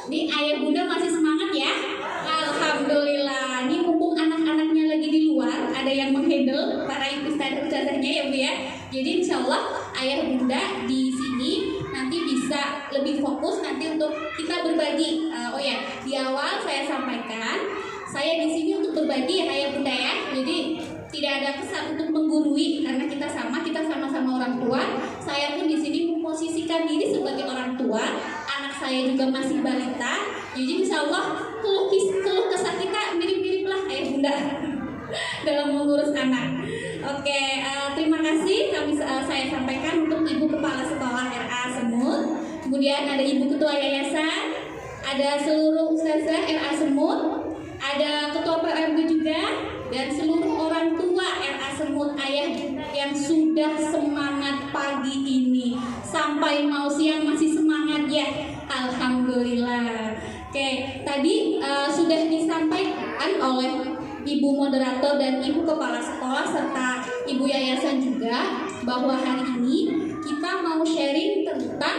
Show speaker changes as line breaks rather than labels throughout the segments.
Nih ayah bunda masih semangat ya. Alhamdulillah. Ini mumpung anak-anaknya lagi di luar, ada yang menghandle para ibu ustazah-ustazahnya ya Bu ya. Jadi insya Allah ayah bunda di sini nanti bisa lebih fokus nanti untuk kita berbagi. Oh ya, di awal saya sampaikan saya di sini untuk berbagi ya ayah bunda ya. Jadi tidak ada kesan untuk menggurui karena kita sama-sama orang tua. Saya pun di sini memposisikan diri sebagai orang tua. Anak saya juga masih balita. Jadi insya Allah keluh kesah kita mirip-mirip lah ayah bunda dalam mengurus anak. Oke, terima kasih saya sampaikan untuk Ibu Kepala Sekolah RA Semut. Kemudian ada Ibu Ketua Yayasan, ada seluruh ustazah RA Semut, ada Ketua PRB juga, dan seluruh orang tua RA Semut ayah yang sudah semangat pagi ini sampai mau siang masih semangat ya. Alhamdulillah. Oke, tadi sudah disampaikan oleh Ibu Moderator dan Ibu Kepala Sekolah serta Ibu Yayasan juga bahwa hari ini kita mau sharing tentang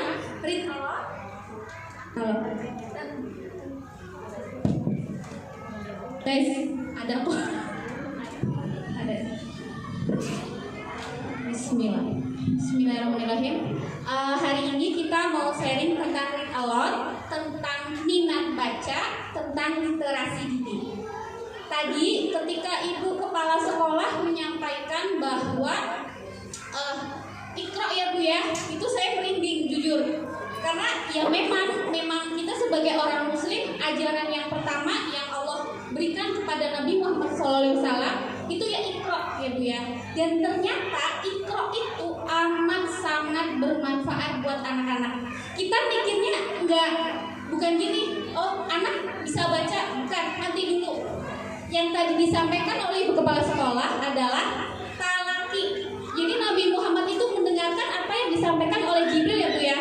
guys, ada kok. Ada. Bismillahirrahmanirrahim. Hari ini kita mau sharing tentang read aloud, tentang minat baca, tentang literasi dini. Tadi ketika Ibu Kepala Sekolah menyampaikan bahwa Iqra ya Bu ya, itu saya merinding jujur. Karena ya memang kita sebagai orang muslim, ajaran yang pertama yang Allah berikan kepada Nabi Muhammad SAW itu ya Iqra ya Bu ya. Dan ternyata Iqra itu amat sangat bermanfaat buat anak-anak. Kita mikirnya bukan gini, oh anak bisa baca, bukan, nanti dulu. Yang tadi disampaikan oleh Ibu Kepala Sekolah adalah talaki. Jadi Nabi Muhammad itu mendengarkan apa yang disampaikan oleh Jibril ya Bu ya.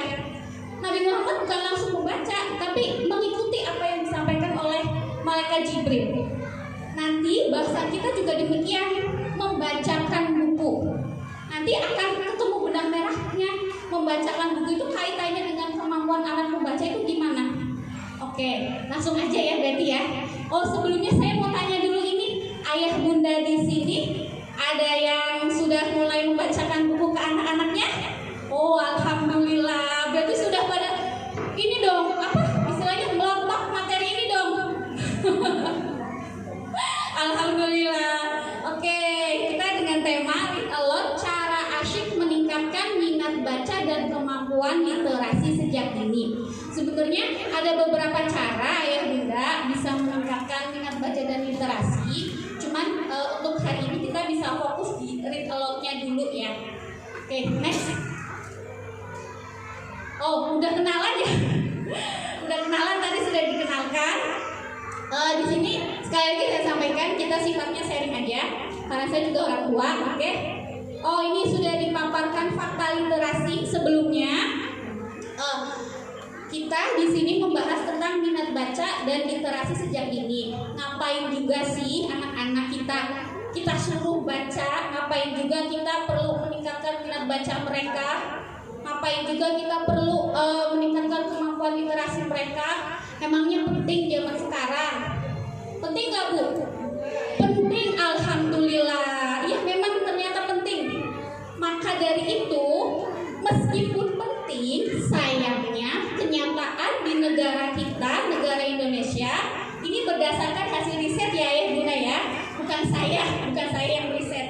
Nabi Muhammad bukan langsung membaca, tapi mengikuti apa yang disampaikan oleh malaikat Jibril. Nanti bahasa kita juga demikian, membacakan buku. Nanti akan ketemu benang merahnya. Membacakan buku itu kaitannya dengan kemampuan anak membaca itu gimana? Oke, langsung aja ya berarti ya. Oh, sebelumnya saya mau tanya dulu ini, ayah bunda di sini ada yang sudah mulai membacakan buku ke anak-anaknya? Oh, alhamdulillah. Berarti sudah pada ini dong, apa istilahnya melompat materi ini dong. Alhamdulillah. Oke, kita dengan tema read aloud, cara asyik meningkatkan minat baca dan kemampuan literasi sejak dini. Sebenarnya ada beberapa cara ayah bunda bisa meningkatkan minat baca dan literasi. Cuman untuk hari ini kita bisa fokus di read aloud-nya dulu ya. Oke, next. Oh, udah kenalan ya? Udah kenalan, tadi sudah dikenalkan. Di sini sekali lagi saya sampaikan kita sifatnya sharing aja karena saya juga orang tua, oke? Oh, ini sudah dipaparkan fakta literasi sebelumnya. Kita di sini membahas tentang minat baca dan literasi sejak dini. Ngapain juga sih anak-anak kita suruh baca? Ngapain juga kita perlu meningkatkan minat baca mereka? Ngapain juga kita perlu meningkatkan kemampuan literasi mereka? Emangnya penting zaman sekarang? Penting gak Bu? Penting, alhamdulillah. Ya memang ternyata penting. Maka dari itu, meskipun penting, sayangnya kenyataan di negara kita, negara Indonesia, ini berdasarkan hasil riset ya Bunda ya. Bukan saya yang riset.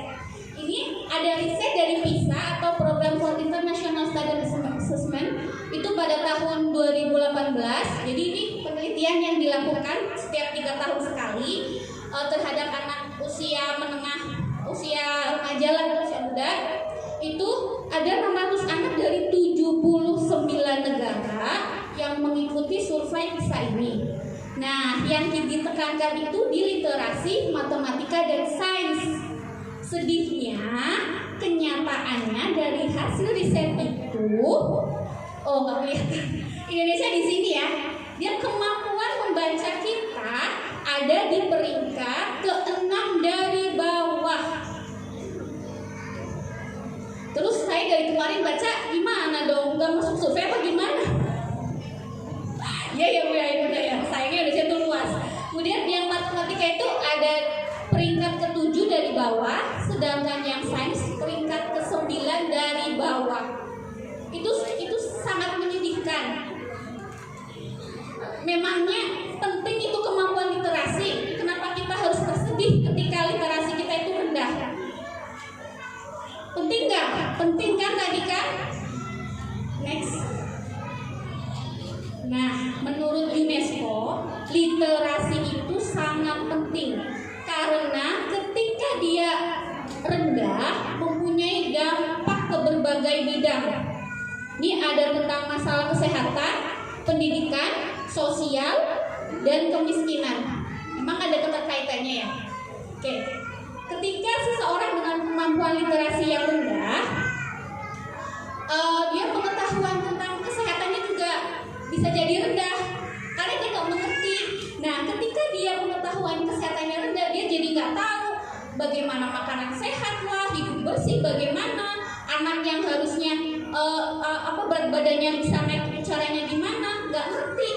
Ini ada riset dari PISA atau Program for International Study Assessment itu pada tahun 2018. Jadi ini penelitian yang dilakukan setiap 3 tahun sekali terhadap anak usia menengah, usia remaja dan usia muda. Itu ada 600 anak dari 79 negara yang mengikuti survei PISA ini. Nah, yang ditekankan itu di literasi, matematika, dan sains. Sedihnya, kenyataannya dari hasil riset itu, oh nggak kelihatan, Indonesia di sini ya, dia kemampuan membaca kita ada di peringkat ke-6 dari bawah. Terus saya dari kemarin baca gimana dong, nggak masuk survei apa gimana? Ya Bu ya, bawah, sedangkan yang sains peringkat ke-9 dari bawah. Itu sangat menyedihkan. Memangnya penting itu kemampuan literasi. Kenapa kita harus bersedih ketika literasi kita itu rendah? Penting nggak? Penting kan tadi kan? Next. Nah, menurut UNESCO, literasi itu sangat penting karena ketika dia rendah mempunyai dampak ke berbagai bidang. Ini ada tentang masalah kesehatan, pendidikan, sosial, dan kemiskinan. Memang ada keterkaitannya ya. Oke. Ketika seseorang dengan kemampuan literasi yang rendah, dia pengetahuan tentang kesehatannya juga bisa jadi rendah karena dia nggak mengerti. Nah, ketika dia pengetahuan kesehatannya rendah, dia jadi nggak tahu bagaimana makanan sehat lah, hidup bersih, bagaimana anak yang harusnya berat badannya bisa naik caranya gimana, nggak ngerti.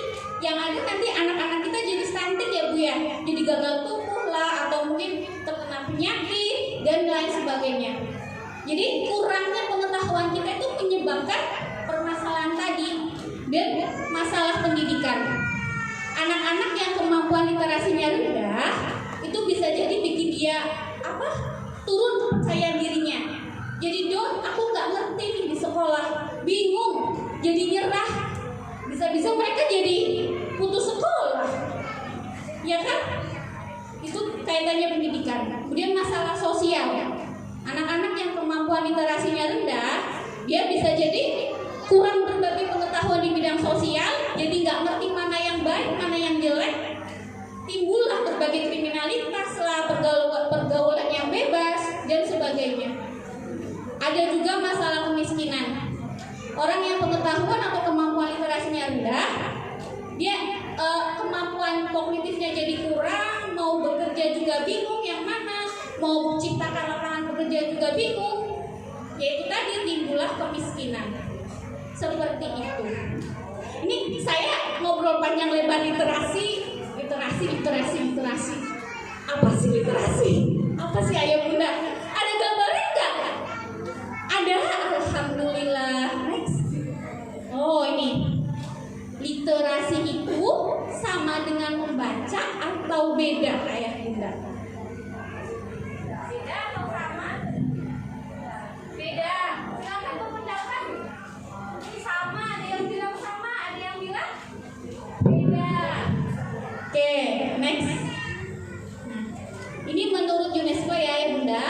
Yang ada nanti anak-anak kita jadi stunting ya Bu ya, jadi gagal tumbuh lah atau mungkin terkena penyakit dan lain sebagainya. Jadi kurangnya pengetahuan kita itu menyebabkan permasalahan tadi dan masalah pendidikan. Anak-anak yang kemampuan literasinya rendah itu bisa jadi bikin dia turun kepercayaan dirinya. Jadi aku nggak ngerti nih di sekolah, bingung, jadi nyerah. Bisa-bisa mereka jadi putus sekolah, ya kan? Itu kaitannya pendidikan. Kemudian masalah sosial. Anak-anak yang kemampuan literasinya rendah, dia bisa jadi kurang berbagi pengetahuan di bidang sosial, jadi nggak ngerti mana yang baik, mana yang jelek. Timbullah berbagai kriminalitas lah, pergaulan yang bebas dan sebagainya. Ada juga masalah kemiskinan. Orang yang pengetahuan atau kemampuan literasinya rendah, dia kemampuan kognitifnya jadi kurang, mau bekerja juga bingung yang mana, mau menciptakan lapangan pekerjaan juga bingung. Yaitu tadi timbullah kemiskinan. Seperti itu. Ini saya ngobrol panjang lebar literasi. Apa sih literasi? Apa sih Ayah Bunda? Ada gambarnya nggak? Ada, alhamdulillah. Next. Oh ini, literasi itu sama dengan membaca atau beda Ayah Bunda? Beda atau sama? Beda. Silakan berpendapat. Ini sama, ada yang bilang sama, ada yang bilang beda. Oke, next. Ini menurut UNESCO ya Ayah Bunda,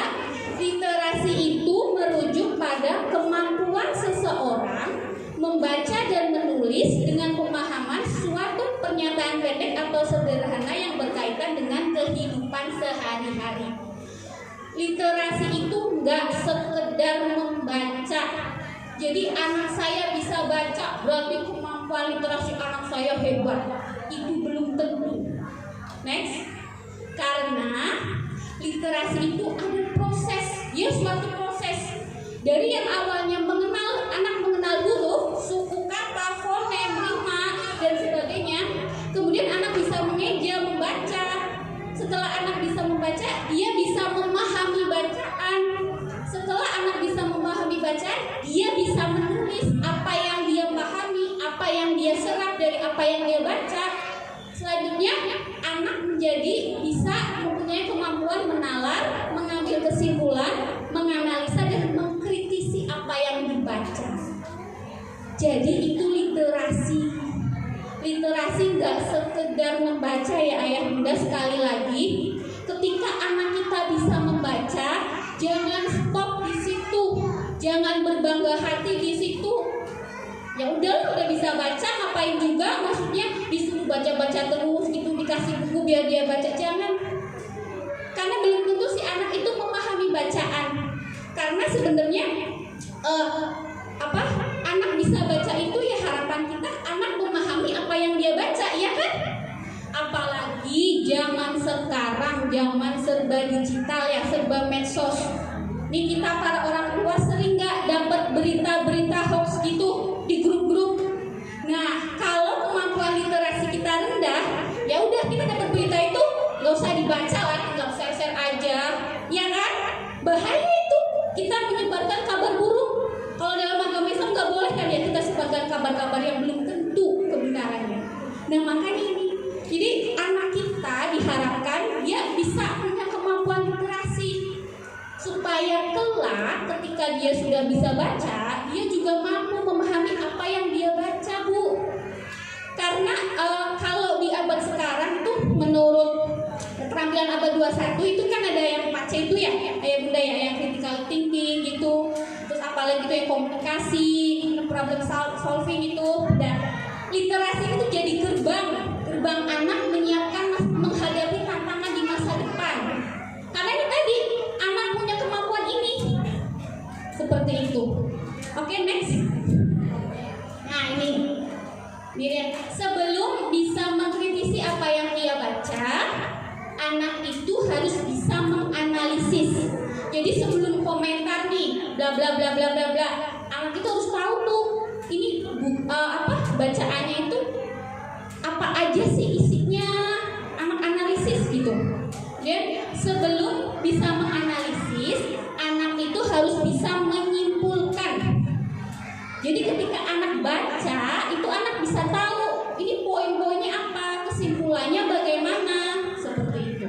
literasi itu merujuk pada kemampuan seseorang membaca dan menulis dengan pemahaman suatu pernyataan pendek atau sederhana yang berkaitan dengan kehidupan sehari-hari. Literasi itu nggak sekedar membaca. Jadi anak saya bisa baca, berarti kemampuan literasi anak saya hebat. Itu belum tentu. Next. Karena literasi itu ada proses, ya suatu proses. Dari yang awalnya anak mengenal huruf, suku kata, fonem, rima, dan sebagainya. Kemudian anak bisa mengeja, membaca. Setelah anak bisa membaca, dia bisa memahami bacaan. Setelah anak bisa memahami bacaan, dia bisa menulis apa yang dia pahami, apa yang dia serap dari apa yang dia baca. Selanjutnya, anak menjadi bisa mempunyai kemampuan menalar, mengambil kesimpulan, menganalisa dan mengkritisi apa yang dibaca. Jadi itu literasi. Literasi nggak sekedar membaca ya Ayah Bunda. Sekali lagi, ketika anak kita bisa membaca, jangan stop di situ, jangan berbangga hati di situ. Ya udah bisa baca, ngapain juga? Maksudnya disuruh baca-baca terus gitu, dikasih buku biar dia baca, jangan. Karena belum tentu si anak itu memahami bacaan. Karena sebenarnya anak bisa baca itu ya harapan kita anak memahami apa yang dia baca, ya kan? Apalagi zaman sekarang, zaman serba digital ya, serba medsos. Nih kita para orang tua sering nggak dapat berita-berita hoax gitu di grup-grup. Nah, kalau kemampuan literasi kita rendah, ya udah kita dapat berita itu nggak usah dibaca lah, tinggal share-share aja, ya kan? mendapatkan kabar-kabar yang belum tentu kebenarannya. Nah makanya ini, jadi anak kita diharapkan dia bisa punya kemampuan literasi supaya kelak ketika dia sudah bisa baca, dia juga mampu memahami apa yang dia baca, Bu. Karena kalau di abad sekarang tuh menurut keterampilan abad 21 itu kan ada yang 4C itu ya Bunda ya, yang critical thinking gitu. Terus apalagi itu yang komunikasi, problem solving itu. Dan literasi itu jadi gerbang anak menyiapkan menghadapi tantangan di masa depan. Karena ini tadi anak punya kemampuan ini. Seperti itu. Oke, next. Nah, ini Miriam, sebelum bisa mengkritisi apa yang dia baca, anak itu harus bisa menganalisis. Jadi sebelum komentar nih, bla bla bla bla bla bla, anak itu harus tahu tuh ini bacaannya itu apa aja sih isinya, anak analisis gitu. Dan sebelum bisa menganalisis, anak itu harus bisa menyimpulkan. Jadi ketika anak baca, itu anak bisa tahu ini poin-poinnya apa, kesimpulannya bagaimana, seperti itu.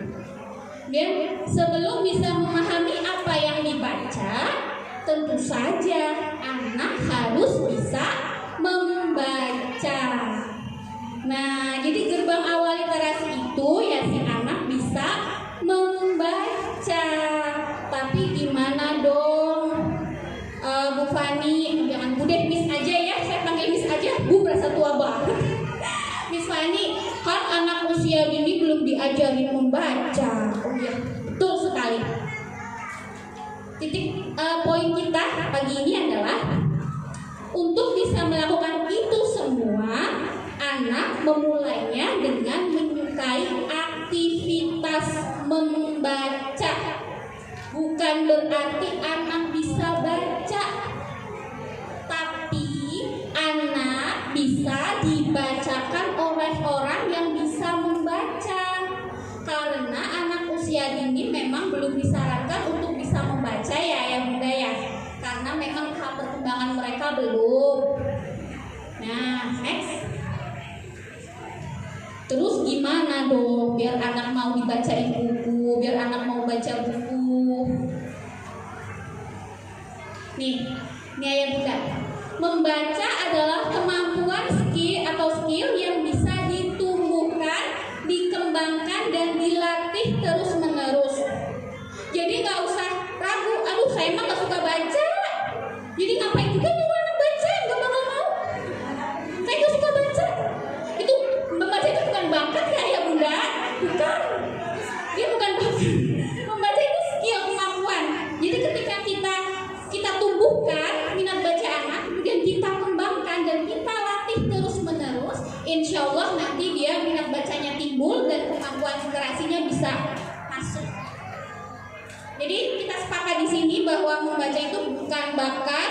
Dan sebelum bisa memahami apa yang dibaca, tentu saja anak harus bisa membaca. Nah, jadi gerbang awal literasi itu ya si anak bisa membaca. Tapi gimana dong? Bu Fani, jangan Bu deh, Miss aja ya, saya panggil Miss aja, Bu berasa tua banget. Miss Fani, kan anak usia dini belum diajarin membaca. Oh iya, betul sekali. Poin kita pagi ini adalah untuk bisa melakukan itu semua, anak memulainya dengan menyukai aktivitas membaca. Bukan berarti anak bisa baca, tapi anak bisa dibacakan oleh orang yang bisa membaca. Karena anak usia dini memang belum disarankan untuk bisa membaca ya Bunda ya. Karena memang tahap perkembangan mereka belum. Nah, next. Terus gimana dong biar anak mau dibacain buku, biar anak mau baca buku? Nih ya Bunda. Membaca adalah kemampuan skill yang bisa ditumbuhkan, dikembangkan dan dilatih terus-menerus. Jadi nggak usah ragu, aduh saya emang nggak suka baca. Jadi ngapain juga nyuruh anak baca, nggak bakal mau. Saya nggak suka baca. Itu membaca itu bukan bakat ya Bunda, bukan. Dia bukan bakat. Membaca itu skill, kemampuan. Jadi ketika kita tumbuhkan minat baca anak, kemudian kita kembangkan dan kita latih terus-menerus, insya Allah nanti dia minat bacanya timbul dan kemampuan literasinya bisa masuk. Jadi kita sepakat di sini bahwa membaca itu bukan bakat,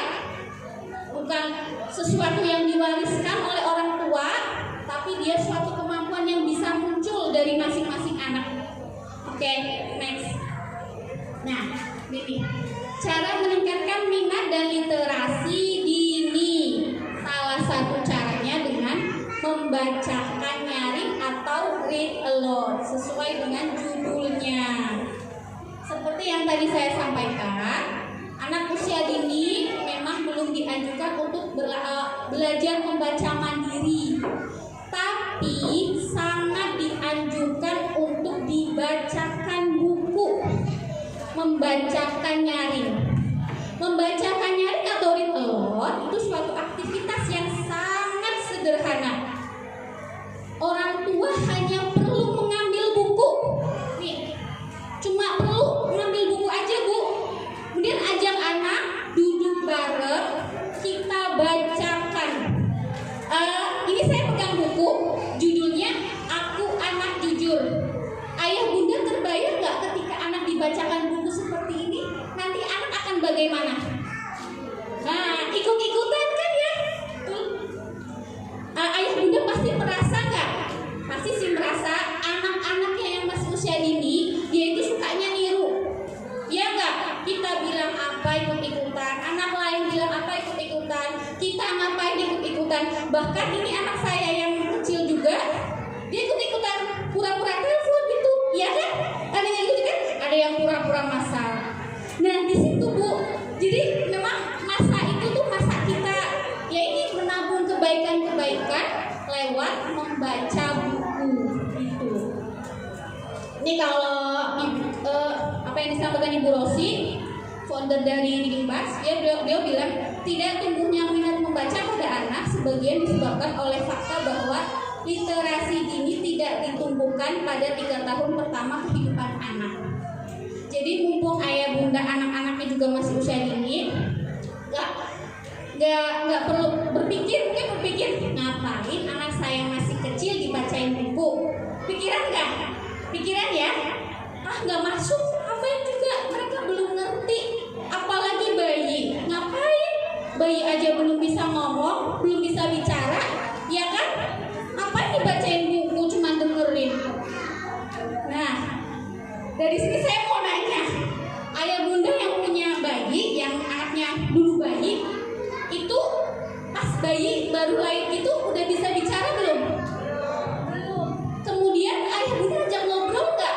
bukan sesuatu yang diwariskan oleh orang tua, tapi dia suatu kemampuan yang bisa muncul dari masing-masing anak. Oke, next. Nah, ini cara meningkatkan minat dan literasi dini. Salah satu caranya dengan membacakan nyaring atau read aloud sesuai dengan judulnya. Seperti yang tadi saya sampaikan, anak usia dini memang belum dianjurkan untuk belajar membaca mandiri, tapi sangat dianjurkan untuk dibacakan buku, membacakan nyaring. Membacakan nyaring atau read aloud itu suatu aktivitas yang sangat sederhana. Orang tua hanya perlu mengambil buku. Nih, cuma perlu mengambil buku aja, Bu. Kemudian ajak anak duduk bareng, kita bacakan. Ini saya pegang buku, judulnya Aku Anak Jujur. Ayah Bunda terbayang nggak ketika anak dibacakan buku seperti ini? Nanti anak akan bagaimana? Nah, ikut-ikutan kan ya? Bahkan ini anak saya yang kecil juga, dia ikut-ikutan pura-pura telepon gitu, ya kan? Ada yang gitu kan? Ada yang pura-pura masal. Nah di situ Bu, jadi memang masa itu tuh masa kita ya ini menabung kebaikan-kebaikan lewat membaca buku gitu. Ini kalau apa yang disampaikan Ibu Rosi, founder dari Reading Bus, dia bilang tidak tumbuhnya minat membaca pada anak sebagian disebabkan oleh fakta bahwa literasi dini tidak ditumbuhkan pada 3 tahun pertama kehidupan anak. Jadi mumpung ayah bunda anak-anaknya juga masih usia dini, nggak perlu berpikir, mungkin berpikir ngapain anak saya masih kecil dibacain buku. Pikiran nggak? Pikiran ya? Nggak masuk, ngapain juga, mereka belum ngerti. Apalagi bayi, ngapain? Bayi aja belum bisa ngomong, belum bisa bicara, ya kan? Ngapain dibacain buku, cuma dengerin. Nah, dari sini saya mau nanya, ayah bunda yang punya bayi, yang anaknya dulu bayi, itu pas bayi baru lahir itu udah bisa bicara belum? Belum. Kemudian ayah bunda ajak ngobrol nggak?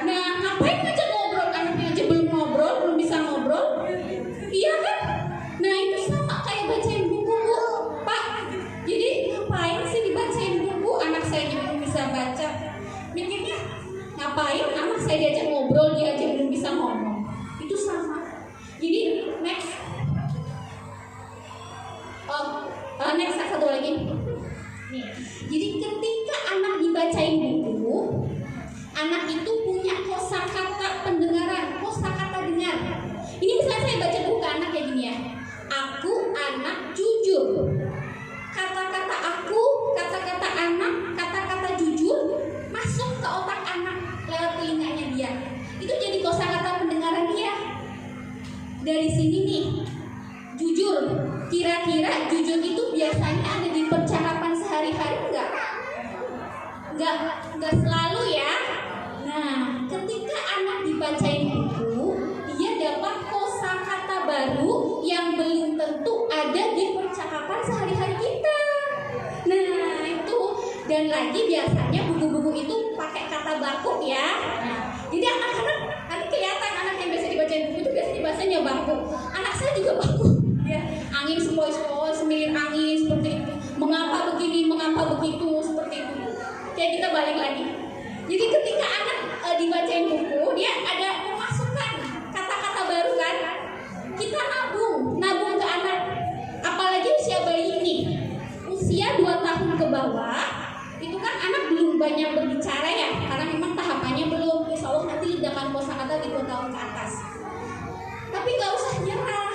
Nah, ngapain ngajak ngobrol? Anaknya aja belum ngobrol, belum bisa ngobrol. Iya kan? Nah, itu sama kayak bacain buku, Bu. Pak, jadi ngapain sih dibacain buku? Anak saya belum bisa baca. Mikirnya, ngapain anak saya diajak ngobrol, dia aja belum bisa ngomong. Itu sama. Jadi, next satu lagi. Nih. Jadi ketika anak dibacain buku, anak itu punya kosakata pendengaran, kosakata dengar. Ini misalnya saya baca buku anak kayak gini ya. Aku anak jujur. Kata-kata aku, kata-kata anak, kata-kata jujur masuk ke otak anak lewat telinganya dia. Itu jadi kosakata pendengaran dia. Dari sini nih, jujur. Kira-kira jujur itu biasanya ada di percakapan sehari-hari enggak? Enggak selalu ya. Nah, ketika anak dibacain buku, dia dapat kosakata baru yang belum tentu ada di percakapan sehari-hari kita. Nah, itu. Dan lagi biasanya buku-buku itu pakai kata baku ya. Nah, jadi anak-anak nanti kelihatan anak yang biasa dibacain buku itu biasanya bahasanya baku. Anak saya juga baku. Ya, angin sepoi-sepoi, semilir angin seperti itu. Mengapa begini, mengapa begitu, seperti itu. Kayak kita balik lagi. Jadi ketika anak dibacain buku, dia ada memasukkan kata-kata baru kan. Kita nabung ke anak. Apalagi usia bayi ini, usia 2 tahun ke bawah, itu kan anak belum banyak berbicara ya, karena memang tahapannya belum. Insya Allah nanti ledakan kosakata di 2 tahun ke atas. Tapi nggak usah nyerah.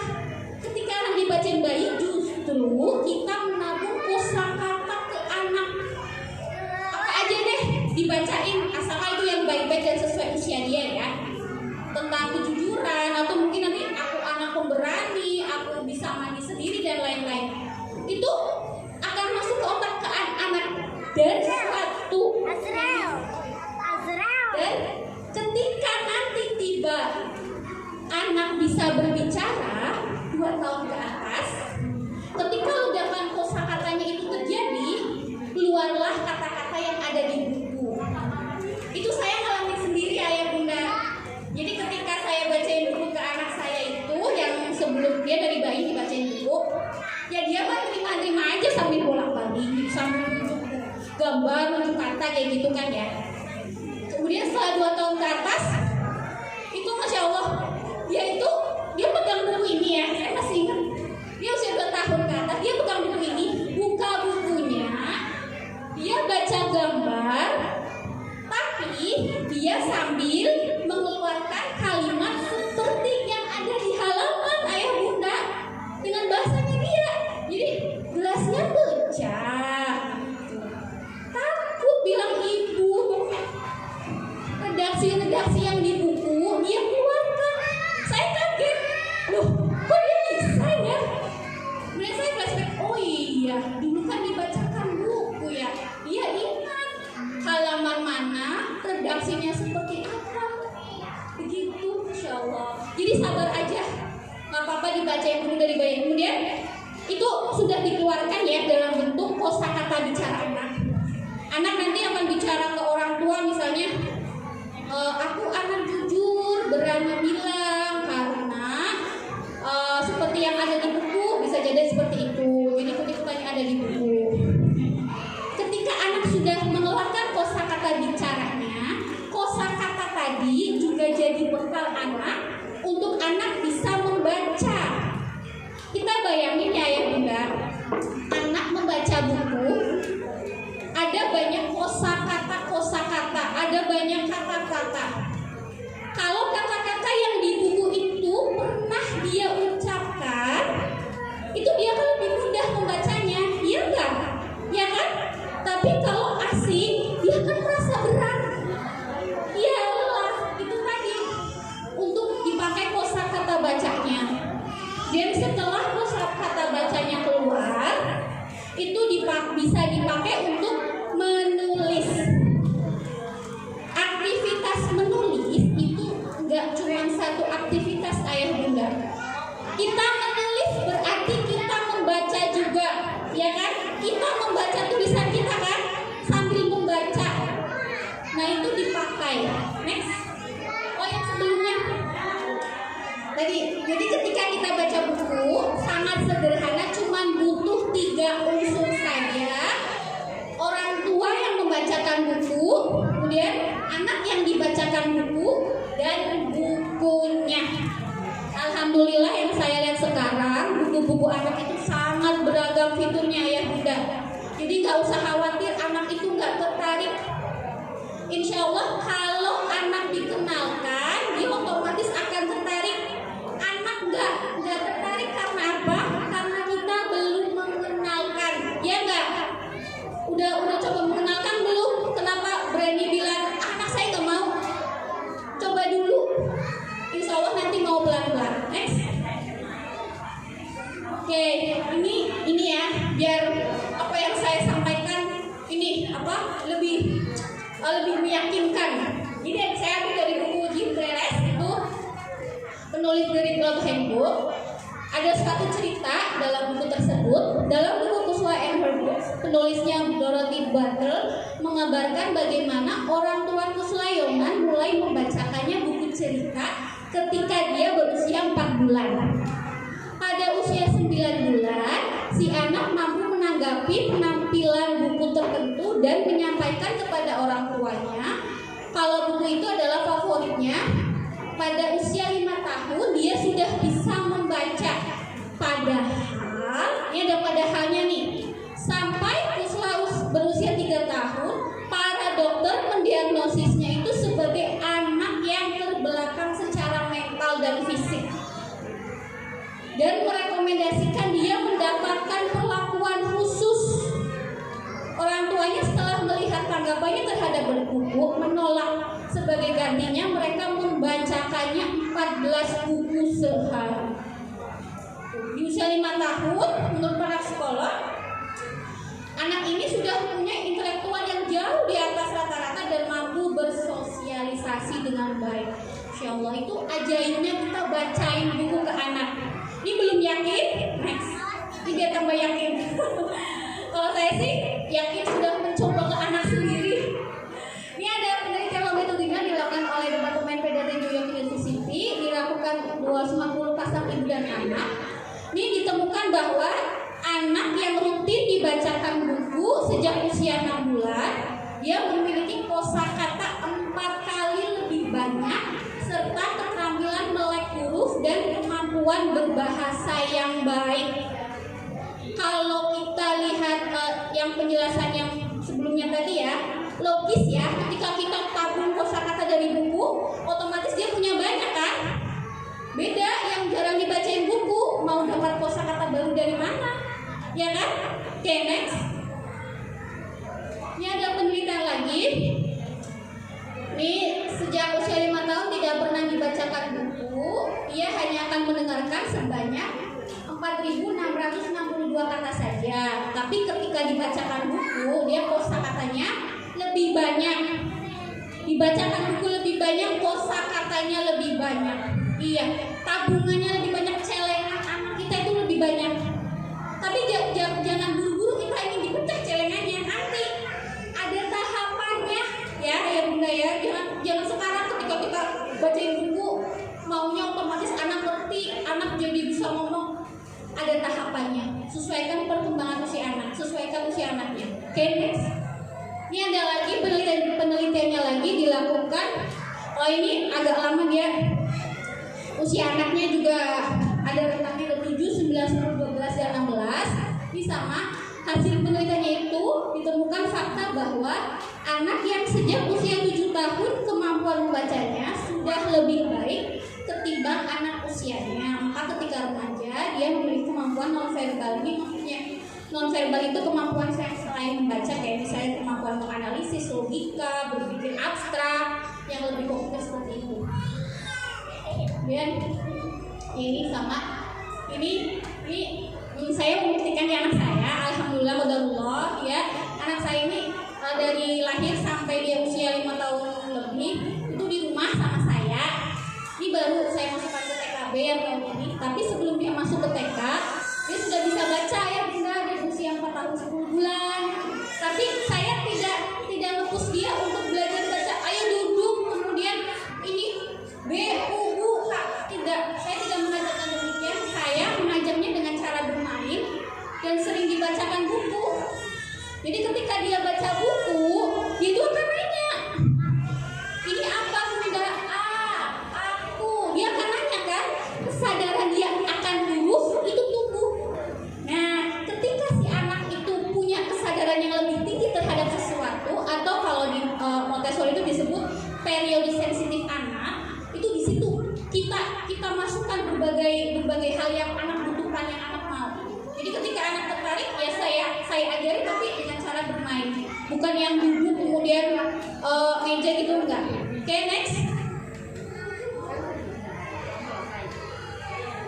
Ketika anak dibacain bayi, justru kita menabung kosakata ke anak. Apa aja deh dibacain, asalkan itu yang baik-baik dan sesuai usia dia ya. Tentang kejujuran, atau mungkin nanti aku anak pemberani, aku bisa mandi sendiri dan lain-lain. Itu akan masuk ke otak ke anak. Dan suatu dan ketika nanti tiba anak bisa berbicara 2 tahun ke atas, ketika ledakan kosakatanya itu terjadi, keluarlah kata-kata yang ada di buku. Itu saya ngalamin sendiri ayah bunda. Jadi ketika saya bacain buku ke anak saya itu, yang sebelum dia dari bayi dibacain buku, ya dia mah terima-terima aja sambil bolak-balik, sambil nunjuk gambar, nunjuk kata kayak gitu kan ya. Kemudian setelah 2 tahun ke atas, itu Masya Allah, dia pegang buku ini ya, saya masih ingat. Dia usia 2 tahun ke atas, dia pegang buku ini, buka bukunya, dia baca gambar, tapi dia sambil mengeluarkan kalimat seperti yang ada di halaman ayah bunda dengan bahasanya dia. Jadi gelasnya pecah, takut bilang ibu, redaksi yang di buku dia keluarkan. Saya kaget, loh kok dia bisa ya? Kemudian saya flashback, oh iya dulu kan dibacakan buku ya. Dia ingat halaman mana, redaksinya seperti apa. Begitu, Masya Allah. Jadi sabar aja, gak apa-apa dibacain dulu dari bayi. Kemudian itu sudah dikeluarkan ya dalam bentuk bisa dipakai untuk menulis. Aktivitas menulis itu nggak cuma satu aktivitas ayah bunda. Kita menulis berarti kita membaca juga, ya kan? Kita membaca tulisan kita kan sambil membaca. Nah itu dipakai. Next. Oh yang sebelumnya tadi. Jadi ketika kita baca buku sangat sederhana, cuma butuh 3 unsur saja. Orang tua yang membacakan buku, kemudian anak yang dibacakan buku, dan bukunya. Alhamdulillah yang saya lihat sekarang buku-buku anak itu sangat beragam fiturnya ya bunda. Jadi nggak usah khawatir anak itu nggak tertarik. Insya Allah kalau anak dikenalkan dia otomatis akan tertarik. Anak nggak tertarik karena apa? Karena kita belum mengenalkan, ya nggak? Udah coba mengenalkan belum? Kenapa berani bilang anak saya nggak mau? Coba dulu. Insya Allah nanti mau pelan-pelan. Next. Oke, ini ya, biar apa yang saya sampaikan ini lebih meyakinkan. Ini saya ambil dari buku Jim Treles, itu penulis dari blog Handbook. Ada suatu cerita dalam buku tersebut. Dalam buku Kuswa and Her Books, penulisnya Dorothy Butler mengabarkan bagaimana orang tua Kuslayongan mulai membacakannya buku cerita ketika dia berusia 4 bulan. Pada usia 9 bulan, si anak mampu menanggapi penampilan buku tertentu dan menyampaikan kepada orang tuanya kalau buku itu adalah favoritnya. Pada usia 5 tahun, dia sudah bisa membaca. Padahal, ini ada padahalnya nih. Sampai Kuslaus berusia 3 tahun, para dokter mendiagnosisnya itu sebagai anak yang terbelakang secara mental dan fisik, dan merekomendasikan dia mendapatkan perlakuan khusus. Orang tuanya setelah melihat tanggapannya terhadap buku menolak. Sebagai gantinya mereka membacakannya 14 buku sehari. Di usia 5 tahun, menurut para psikolog, anak ini sudah punya intelektual yang jauh di atas rata-rata dan mampu bersosialisasi dengan baik. Insya Allah itu ajaibnya kita bacain buku ke anak. Ini belum yakin? Next. Ini biar tambah yakin. Kalau saya sih yakin sudah mencoba ke anak sendiri. Ini ada penelitian longitudinal dilakukan oleh Departemen Pediatri New York University, dilakukan 250 pasang ibu dan anak. Ini ditemukan bahwa anak yang rutin dibacakan buku sejak usia 6 bulan, dia memiliki kosakata 4 kali lebih banyak serta keterampilan melek huruf dan kemampuan berbahasa yang baik. Kalau kita lihat yang penjelasan yang sebelumnya tadi ya, logis ya, ketika kita tabung kosakata dari buku, otomatis dia punya banyak kan? Beda yang jarang dibacain buku, mau dapat kosakata baru dari mana? Ya kan? Oke, next. Ini ada penelitian lagi. Ini sejak usia 5 tahun tidak pernah dibacakan buku, ia hanya akan mendengarkan sebanyak 4.662 kata saja. Tapi ketika dibacakan buku, dia kosakatanya lebih banyak. Dibacakan buku lebih banyak, kosakatanya lebih banyak. Iya, tabungannya lebih banyak, celengan anak kita itu lebih banyak. Tapi jangan buru-buru kita ingin dipecah celengannya, nanti ada tahapannya ya bunda ya. Jangan sekarang ketika kita bacain buku maunya otomatis anak ngerti, anak jadi bisa ngomong. Ada tahapannya, sesuaikan perkembangan usia anak, sesuaikan usia anaknya. Oke, next. Ini ada lagi penelitiannya lagi dilakukan. Oh ini agak lama dia. Usia anaknya juga ada rentangnya 7, 9, 10, 12, dan 16. Ini sama. Hasil penelitiannya itu ditemukan fakta bahwa anak yang sejak usia 7 tahun kemampuan membacanya sudah lebih baik ketimbang anak usianya. Maka ketika remaja dia memiliki kemampuan nonverbal. Ini maksudnya nonverbal itu kemampuan selain membaca, kayak misalnya kemampuan menganalisis, logika, berpikir abstrak, yang lebih kompleks seperti itu. Dan ini sama, ini saya membuktikan di anak saya, alhamdulillah alhamdulillah qadarullah ya, anak saya ini dari lahir sampai dia usia 5 tahun lebih itu di rumah sama saya. Ini baru saya masukkan ke TKB yang tahun ini, tapi sebelum dia masuk ke TK dia sudah bisa baca ya Bunda, dari usia 4 tahun 10 bulan. Tapi saya tidak ngepus dia untuk belajar baca, ayo duduk kemudian ini B, U, Bu, K. Tidak, saya tidak mengajarkan demikian. Saya mengajarnya dengan cara bermain dan sering dibacakan buku. Jadi ketika dia baca buku, dia itu akan nanya, ini apa Bunda? Aku. Dia akan nanya kan, kesadaran dia akan huruf itu tumbuh. Nah, ketika si anak itu punya kesadaran yang lebih tinggi terhadap sesuatu, atau kalau di Montessori itu disebut periode sensitif anak, itu di situ kita masukkan berbagai hal yang anak butuhkan, yang anak mau. Jadi ketika anak tertarik, ya saya ajari tapi dengan cara bermain, bukan yang duduk kemudian meja gitu, enggak. Oke, next.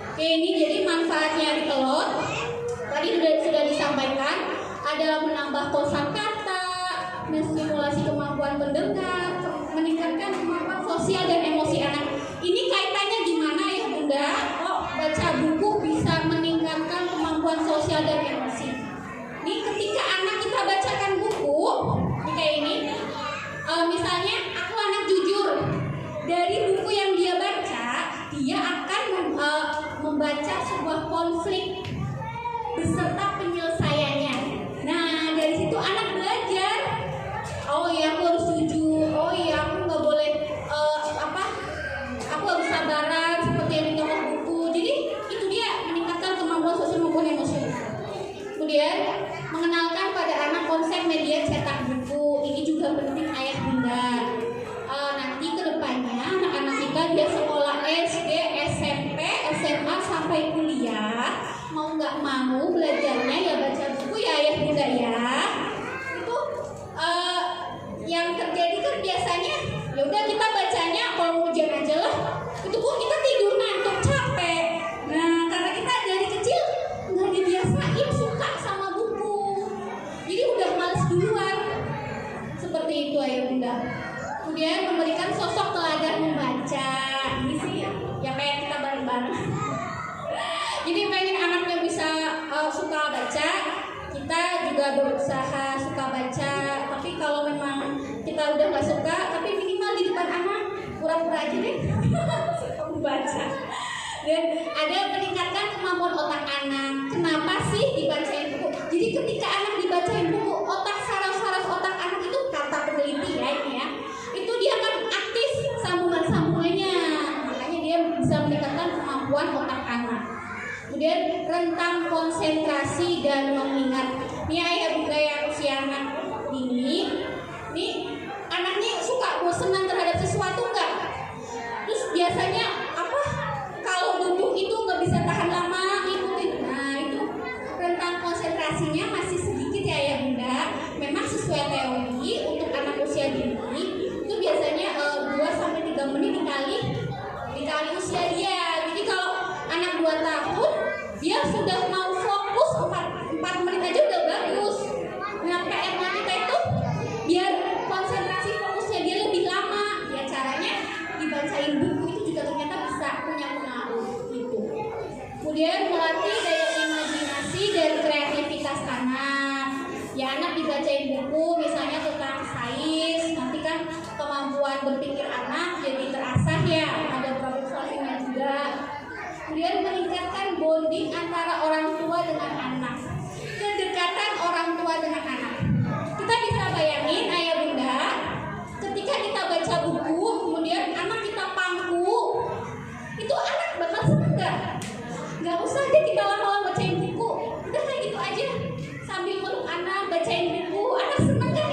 Oke, ini jadi manfaatnya retelot. Tadi sudah disampaikan, adalah menambah kosakata, menstimulasi kemampuan mendengar, meningkatkan kemampuan sosial dan emosi anak. Ini kaitannya gimana ya Bunda? Oh, baca buku bisa meningkatkan kemampuan sosial dan emosi. Ini ketika anak kita bacakan buku, ini kayak ini. Misalnya aku anak jujur, dari buku yang dia baca, dia akan membaca sebuah konflik beserta penyelesaiannya. Nah, dari situ anak belajar. Oh iya, aku harus jujur. Oh iya, aku nggak boleh aku harus sabaran seperti yang ditolak buku. Jadi itu dia meningkatkan kemampuan sosial maupun emosional. Kemudian mengenalkan pada anak konsep media cetak buku. Ini juga penting ayah bunda. Nanti kedepannya anak-anak kita dia sekolah SD, SMP, SMA sampai kuliah, mau nggak mau belajarnya ya baca buku ya ayah bunda ya. Itu yang terjadi kan biasanya ya udah kita bacanya kalau ujian aja lah, itu kok kita tidur ngantuk capek. Nah, karena kita dari kecil nggak dibiasain suka sama buku, jadi udah males duluan. Seperti itu ayah bunda. Kemudian memberikan sosok teladan membaca. Ini sih ya kayak kita bareng-bareng. Jadi pengen anaknya bisa suka baca, kita juga berusaha suka baca. Tapi kalau memang kita udah nggak suka, tapi minimal di depan anak pura-pura aja deh suka membaca. Dan ada peningkatan kemampuan otak anak. Kenapa sih dibacain buku? Jadi ketika anak dibacain buku, otak saraf-saraf otak anak itu kata peneliti ya ini ya, itu dia akan aktif sambungan-sambungannya. Makanya dia bisa meningkatkan kemampuan otak anak. Kemudian rentang konsentrasi dan mengingat. Ini ayah bunda yang usia anak ini, nih anaknya suka bosenan terhadap sesuatu enggak? Terus biasanya apa? Kalau duduk itu nggak bisa tahan lama, ikutin. Nah itu rentang konsentrasinya masih sedikit ya ayah bunda. Memang sesuai teori untuk anak usia dini itu biasanya 2-3 menit dikali usia dia. Jadi kalau anak 2 tahun dia sudah mau fokus 4 menit aja udah bagus. Nah PR-nya kita itu biar konsentrasi fokusnya dia lebih lama. Ya caranya dibacain buku itu juga ternyata bisa punya pengaruh gitu. Kemudian melatih daya imajinasi dan kreativitas anak. Ya anak dibacain buku misalnya tentang sains, nanti kan kemampuan berpikir anak jadi terasah ya. Ada problem solvingnya juga. Kemudian meningkatkan bonding antara orang tua dengan anak, kedekatan orang tua dengan anak. Kita bisa bayangin ayah bunda, ketika kita baca buku, kemudian anak kita pangku, itu anak bakal seneng gak? Gak usah deh kita lama-lama bacain buku, udah kayak gitu aja sambil meluk anak bacain buku, anak seneng gak?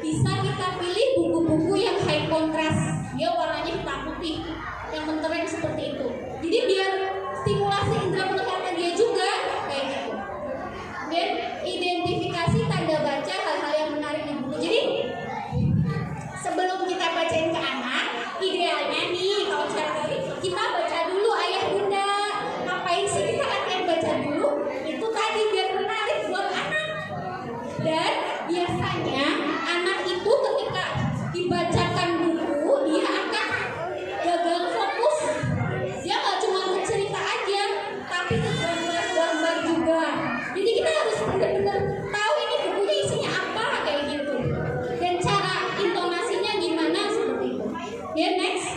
bisa kita pilih buku-buku yang high contrast, dia warnanya hitam putih, yang mentereng seperti itu. Jadi biar stimulasi indera penglihatan dia juga kayak gitu. Dan identifikasi tanda baca hal-hal yang menarik di buku. Jadi sebelum kita bacain ke anak, idealnya nih kalau cara tadi kita baca dulu ayah bunda. Ngapain sih kita latihan baca dulu? Itu tadi biar menarik buat anak. Dan biasanya anak itu ketika dibacakan buku dia akan gagal fokus. Dia nggak cuma ke cerita aja, tapi ke gambar-gambar juga. Jadi kita harus benar-benar tahu ini bukunya isinya apa kayak gitu. Dan cara intonasinya gimana seperti itu. Ya next.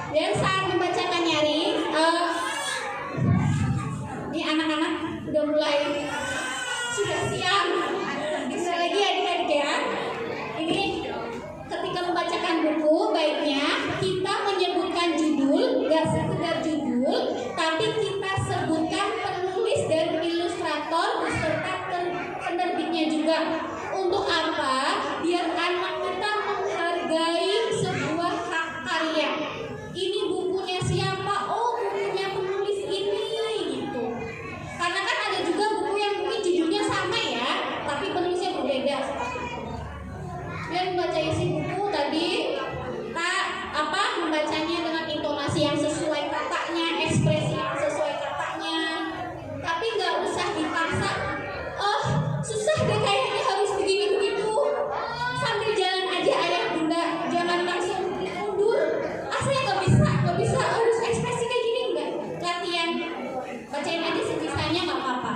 Dan saat membacakan nyaring, ini anak-anak udah mulai sudah siap. Bisa lagi adik-adik ya. Ini ketika membacakan buku baiknya kita menyebutkan judul, gak sekedar judul, tapi kita sebutkan penulis dan ilustrator beserta penerbitnya juga. Untuk apa? Biar anak kita menghargai sebuah karya. Ini bukunya siapa? Oh, bukunya penulis ini gitu. Karena kan ada juga buku yang mungkin judulnya sama ya, tapi penulisnya berbeda. Dan membaca isi buku tadi membacanya dengan intonasi yang sesuai katanya, ekspresi yang sesuai katanya. Tapi nggak usah dipaksa. Oh, susah deh kayaknya harus begini begitu. Sambil jalan aja ayah bunda, jangan langsung mundur. Saya nggak bisa harus ekspresi kayak gini enggak. Latihan bacain aja sebisanya nggak apa-apa.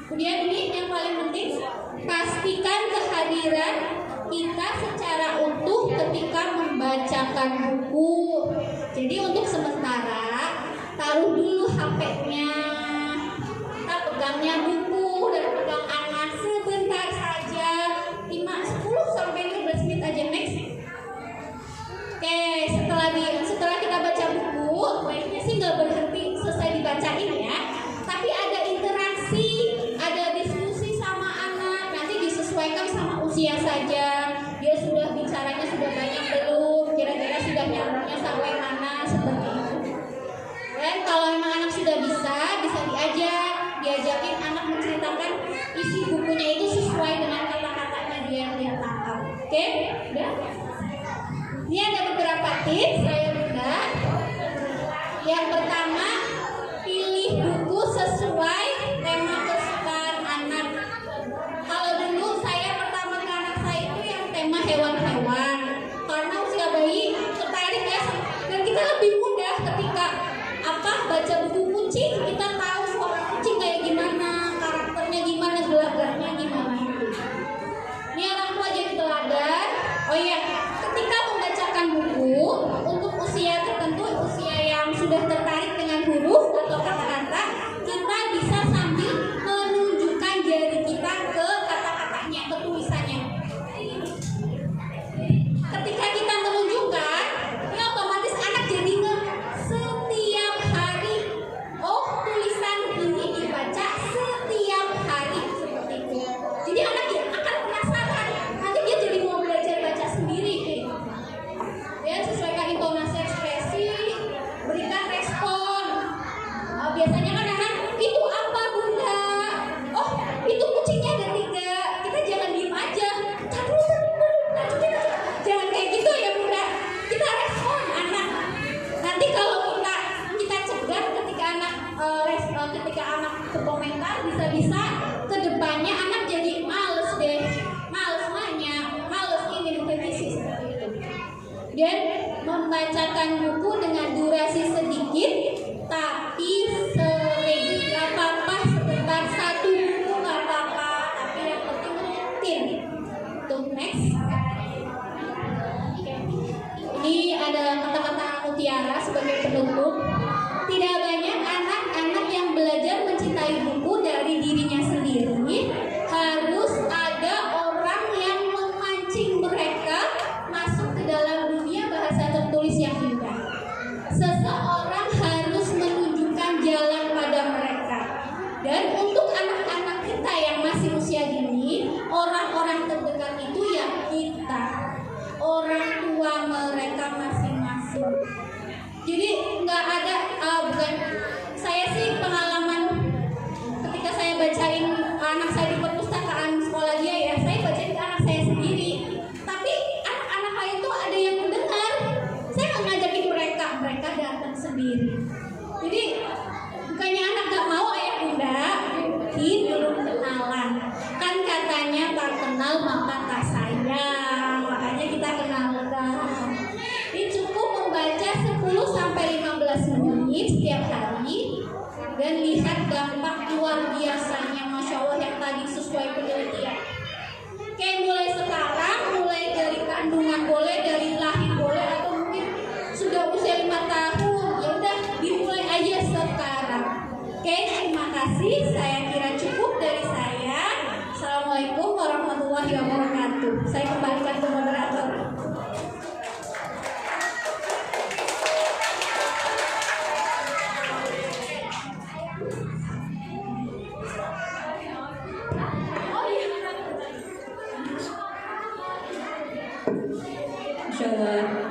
Kemudian ini yang paling penting, pastikan kehadiran kita secara utuh ketika membacakan buku. Jadi untuk sementara taruh dulu HP-nya, kita pegangnya buku dan pegang anak sebentar saja, 10 sampai 15 menit aja next. Oke, setelah kita baca buku, baiknya sih nggak berhenti selesai dibacain ya, tapi ada interaksi, ada diskusi sama anak. Nanti disesuaikan sama usia saja. Dia sudah bicaranya sudah banyak belum? Kira-kira sudah nyambungnya sampai mana? Seperti itu. Dan kalau memang anak sudah bisa diajakin anak menceritakan isi bukunya itu sesuai dengan kata-katanya dia tangkap. Oke? Udah? Ini ada beberapa tips saya bunda. Yang pertama, pilih buku sesuai tema kesukaan anak. Kalau dulu saya pertama ke anak saya itu yang tema hewan-hewan, karena usia bayi tertarik ya, dan kita lebih mudah ketika baca buku kucing, kita tahu suara kucing kayak gimana, karakternya gimana, gelagatnya gimana. Ini orang tua jadi teladan. Oh iya, ketika membacakan buku untuk usia tertentu, usia yang sudah tertarik dengan huruf atau kata-kata, kita bisa sambil menunjukkan jari kita ke kata-katanya, ke tulisannya. Ketika kita menunjukkan, ini otomatis anak jadi setiap hari. Oh, tulisan ini dibaca setiap hari seperti itu. Jadi anak dia akan penasaran. Nanti dia jadi mau belajar baca sendiri. Ya, sesuaikan intonasi, ekspresi, berikan respon. Biasanya kan anak, itu apa bunda? Oh, itu kucingnya ada 3. Kita jangan diem aja. Jangan kayak gitu ya bunda. Kita respon anak. Nanti kalau kita cegah ketika anak ketika anak berkomentar, bisa-bisa kedepannya anak jadi males deh, males nanya, males ini mengkritisi seperti itu. Dan membacakan buku dengan durasi sedikit tapi sering. Gak apa-apa sebentar, 1 buku gak apa-apa, tapi yang penting rutin. Untuk next. Ini ada kata-kata mutiara sebagai penutup. Tidak banyak anak-anak yang belajar mencintai buku dari dirinya sendiri. Harus ada orang yang memancing mereka masuk ke dalam dunia bahasa tertulis yang indah.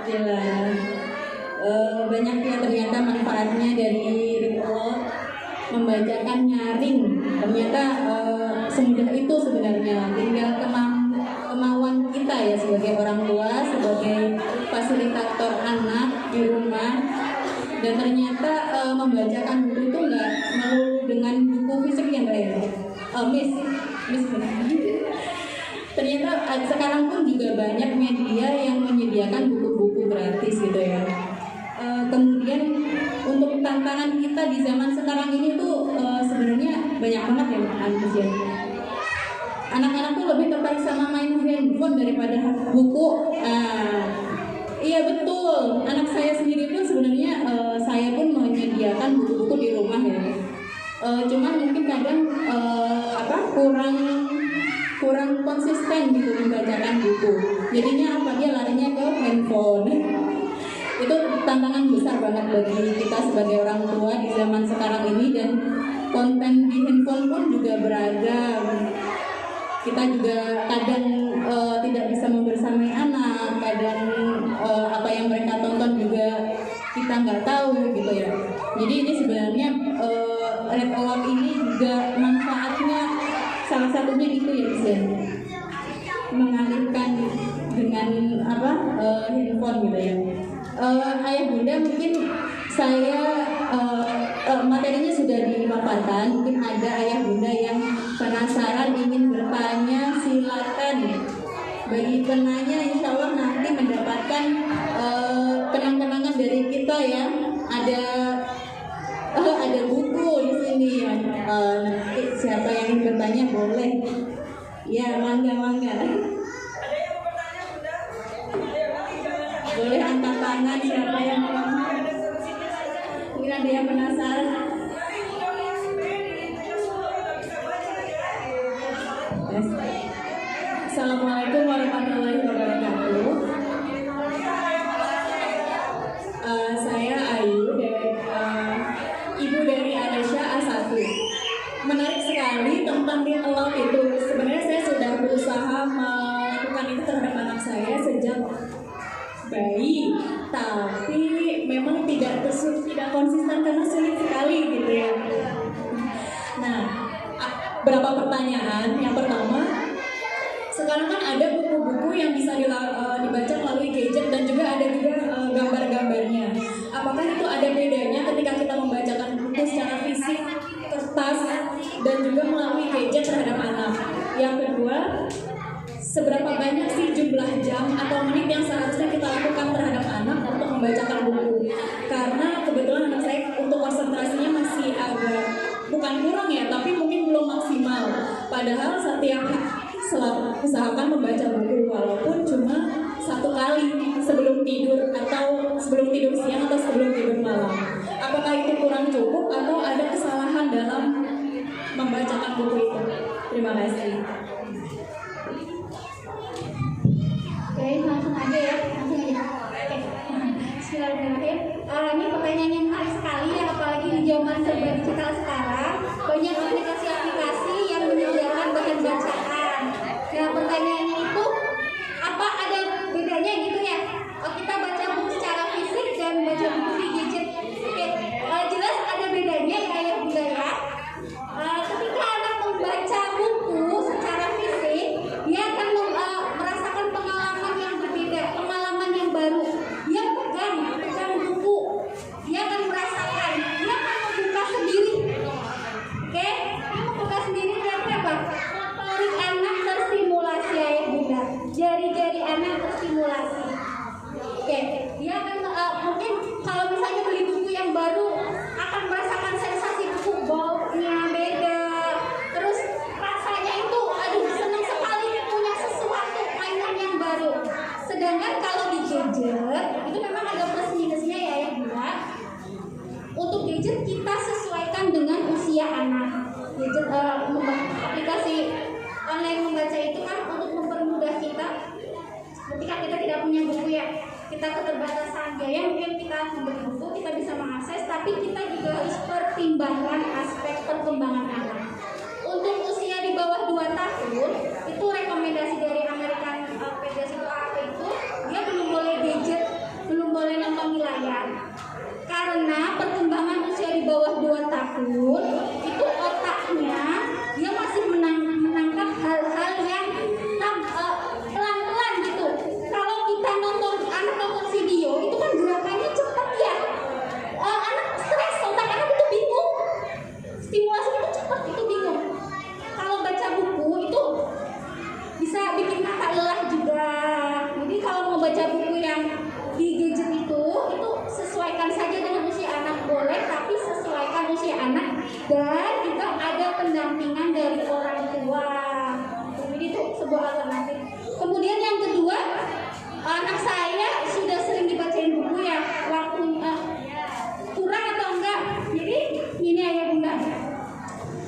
Jelas. Banyak ya ternyata manfaatnya dari Readalot, membacakan nyaring. Ternyata semudah itu sebenarnya, tinggal kemauan kita ya sebagai orang tua, sebagai fasilitator anak di rumah. Dan ternyata membacakan buku itu nggak melulu dengan buku fisik yang lain. Miss. Ternyata sekarang pun juga banyak media yang menyediakan buku-buku gratis gitu ya. Kemudian untuk tantangan kita di zaman sekarang ini tuh sebenarnya banyak banget ya manusia. Anak-anak tuh lebih tertarik sama main handphone daripada buku. Iya betul. Anak saya sendiri pun sebenarnya saya pun menyediakan buku-buku di rumah ya. Cuman mungkin kadang kurang konsisten gitu membacakan buku. Jadinya apa, dia larinya ke handphone. Itu tantangan besar banget bagi kita sebagai orang tua di zaman sekarang ini, dan konten di handphone pun juga beragam. Kita juga kadang tidak bisa membersamai anak, kadang apa yang mereka tonton juga kita nggak tahu gitu ya. Jadi ini sebenarnya Readalot ini juga manfaatnya salah satunya itu ya bisa mengalihkan dengan handphone gitu ya. Ayah bunda mungkin saya materinya sudah dipaparkan, mungkin ada ayah bunda yang penasaran ingin bertanya, silakan. Bagi penanya insya Allah nanti mendapatkan kenang-kenangan dari kita ya. Ada buku di sini ya. Nanti siapa yang ingin bertanya boleh. Ya, mangga. Boleh angkat tangan siapa yang mau. Mungkin ada yang penasaran. Yes. Assalamualaikum warahmatullahi wabarakatuh. Saya Ayu, ibu dari Anesha A1. Menarik sekali tentang Readalot itu. Sebenarnya saya sudah berusaha melakukan itu terhadap anak saya sejak bayi, tapi memang tidak konsisten karena sulit sekali gitu ya. Nah, berapa pertanyaan. Yang pertama, sekarang kan ada buku-buku yang bisa dibaca melalui gadget dan juga ada gambar-gambarnya. Apakah itu ada bedanya ketika kita membacakan buku secara fisik, kertas, dan juga melalui gadget terhadap anak? Yang kedua, seberapa banyak sih jumlah jam atau menit yang seharusnya kita lakukan terhadap anak untuk membacakan buku? Karena kebetulan anak saya untuk konsentrasinya masih agak, bukan kurang ya, tapi mungkin belum maksimal. Padahal setiap usahakan membaca buku walaupun cuma 1 kali sebelum tidur, atau sebelum tidur siang atau sebelum tidur malam. Apakah itu kurang cukup atau ada kesalahan dalam membacakan buku itu? Terima kasih.
Oke, langsung aja ya. Oke. Bismillahirrahmanirrahim. Ini pertanyaan yang menarik sekali ya, apalagi di zaman serba digital sekarang. Banyak aplikasi-aplikasi yang menyediakan bahan bacaan. Nah, pertanyaannya itu, apa ada bedanya gitu ya? Kita baca buku secara fisik dan baca buku di gadget. Oke, jelas ada bedanya ya bunda ya. Ketika anak membaca buku secara fisik, dia akan merasakan pengalaman yang berbeda, pengalaman yang baru. Dia pegang buku, dia akan merasakan, dia akan membuka sendiri. Oke, dia membuka sendiri dan apa? Motorik anak terstimulasi ya bunda, jari-jari anak terstimulasi. Oke, dia akan mungkin kalau misalnya beli buku yang baru akan merasakan sensasi buku, baunya beda, terus rasanya itu aduh senang sekali punya sesuatu mainan yang baru. Sedangkan kalau di gadget itu memang ada plus minusnya ya bunda. Untuk gadget kita sesuaikan dengan usia anak. Gadget aplikasi online membaca itu kan untuk mempermudah kita ketika kita tidak punya buku ya, kita keterbatasan biaya, mungkin kita membeli buku, kita bisa mengakses, tapi kita juga harus pertimbangkan aspek perkembangan anak. Untuk usia di bawah 2 tahun, itu rekomendasi dari American Pediatric itu dia belum boleh gadget dan juga ada pendampingan dari orang tua. Jadi itu sebuah alternatif. Kemudian yang kedua, anak saya sudah sering dibacain buku ya, waktu kurang atau enggak. Jadi ini ayah bunda,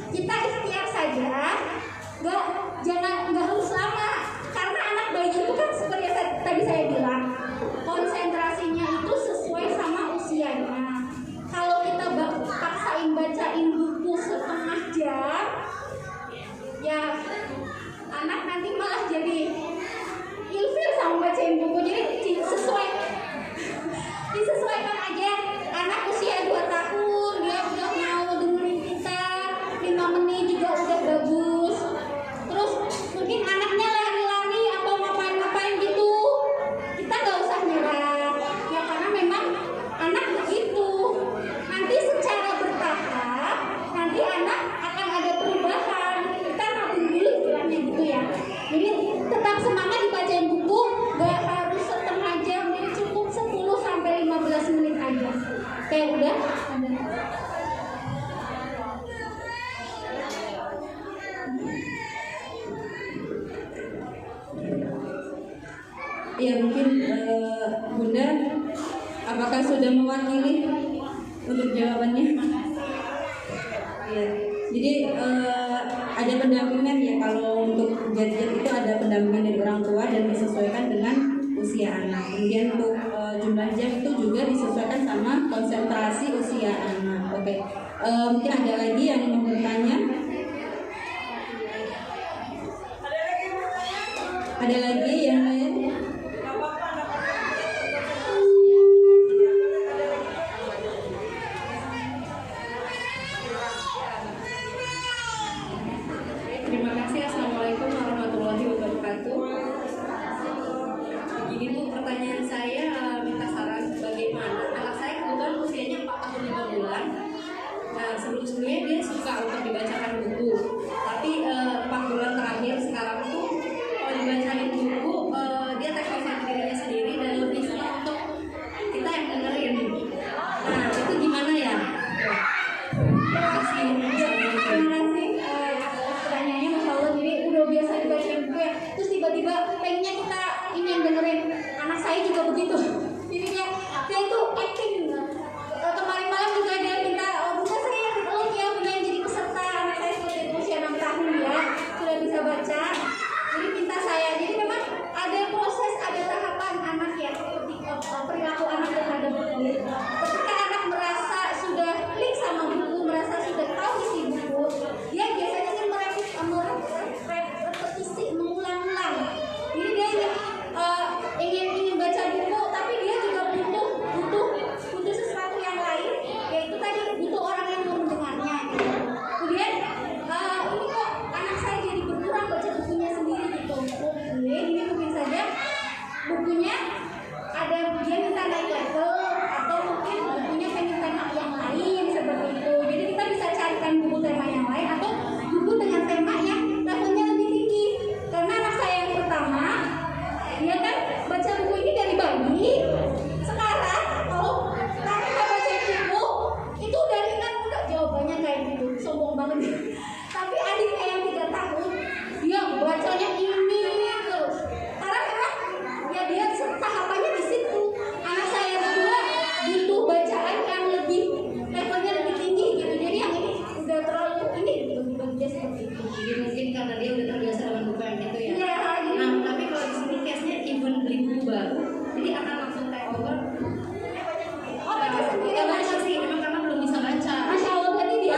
kita ikhtiar saja, nggak harus lama, karena anak bayi itu kan seperti yang tadi saya bilang, konsentrasinya itu sesuai sama usianya. Kalau kita paksain bacain buku setengah jam, ya anak nanti malah jadi ilfil sama bacain buku. Jadi disesuaikan aja. Anak usia 2 tahun dia udah mau dengerin kita 5 menit juga udah bagus. Terus mungkin anaknya lari-lari atau ngapain gitu, kita nggak usah nyerah ya, karena memang anak begitu. Nanti secara bertahap nanti anak akan ada perubahan, kita nabung dulu istilahnya gitu ya. Jadi tetap semangat dibacain buku, nggak harus setengah jam, jadi cukup 10-15 menit aja. Kayak udah ada.
Ya mungkin Bunda, apakah sudah mewakili untuk jawabannya? Ya, jadi ada pendampingan ya, kalau untuk gadget itu ada pendampingan dari orang tua dan disesuaikan dengan usia anak. Kemudian untuk jumlah jam itu juga disesuaikan sama konsentrasi usia anak. Oke, mungkin ada lagi yang mau bertanya? Ada lagi yang lain? Terima kasih. Assalamualaikum warahmatullahi wabarakatuh. Begini tuh pertanyaan saya, minta saran bagaimana anak saya kebetulan usianya 4 tahun 5 bulan. Nah sebelumnya dia suka untuk dibacakan buku, tapi 4 bulan terakhir sekarang tuh kalau dibacain buku dia take over dirinya sendiri dan lebih suka untuk kita yang dengerin. Nah itu gimana ya? Terima kasih.
Pertanyaannya Masya Allah, jadi udah biasa dibacain buku ya, terus tiba-tiba pengennya kita ini yang dengerin. Anak saya juga begitu, jadi dia tuh acting. Kemarin malam juga dia minta, bunda saya peluk ya, bunda yang jadi peserta. Anak saya seperti itu, usia 6 tahun ya, sudah bisa baca, jadi minta saya. Jadi memang ada proses, ada tahapan anak ya, seperti perilaku anak terhadap buku. Ketika anak merasa sudah klik sama buku, merasa sudah tahu isi buku, dia biasanya kan merepetisi, mengulang-ulang. Jadi dia ingin baca buku, tapi dia juga butuh sesuatu yang lain, yaitu tadi butuh orang yang mau mendengarnya. Kemudian ini kok anak saya jadi berkurang baca bukunya sendiri gitu. Oke, ini mungkin saja bukunya ada dia minta naik level, atau mungkin bukunya pengen tema yang lain seperti itu. Jadi kita bisa carikan buku tema yang lain atau buku dengan tema yang levelnya lebih tinggi. Karena anak saya yang pertama, dia kan baca buku ini dari bayi. Sekarang kalau kita baca buku itu udah ringan, udah jawabannya kayak gitu, sombong banget. Tapi adiknya yang 3 tahun, dia bacanya ini terus. Karena memang ya dia tahapannya di situ. Anak saya berdua butuh bacaan yang lebih levelnya lebih tinggi gitu. Jadi yang ini udah terlalu ini gitu, bagi dia seperti itu.
Jadi mungkin karena dia udah terbiasa dengan buku yang itu ya.
Iya.
Nah, tapi kalau di sini case-nya even beli buku baru, jadi akan langsung take over.
Oh, baca sendiri.
Ya, baca sih, memang karena belum bisa baca.
Masya Allah, berarti dia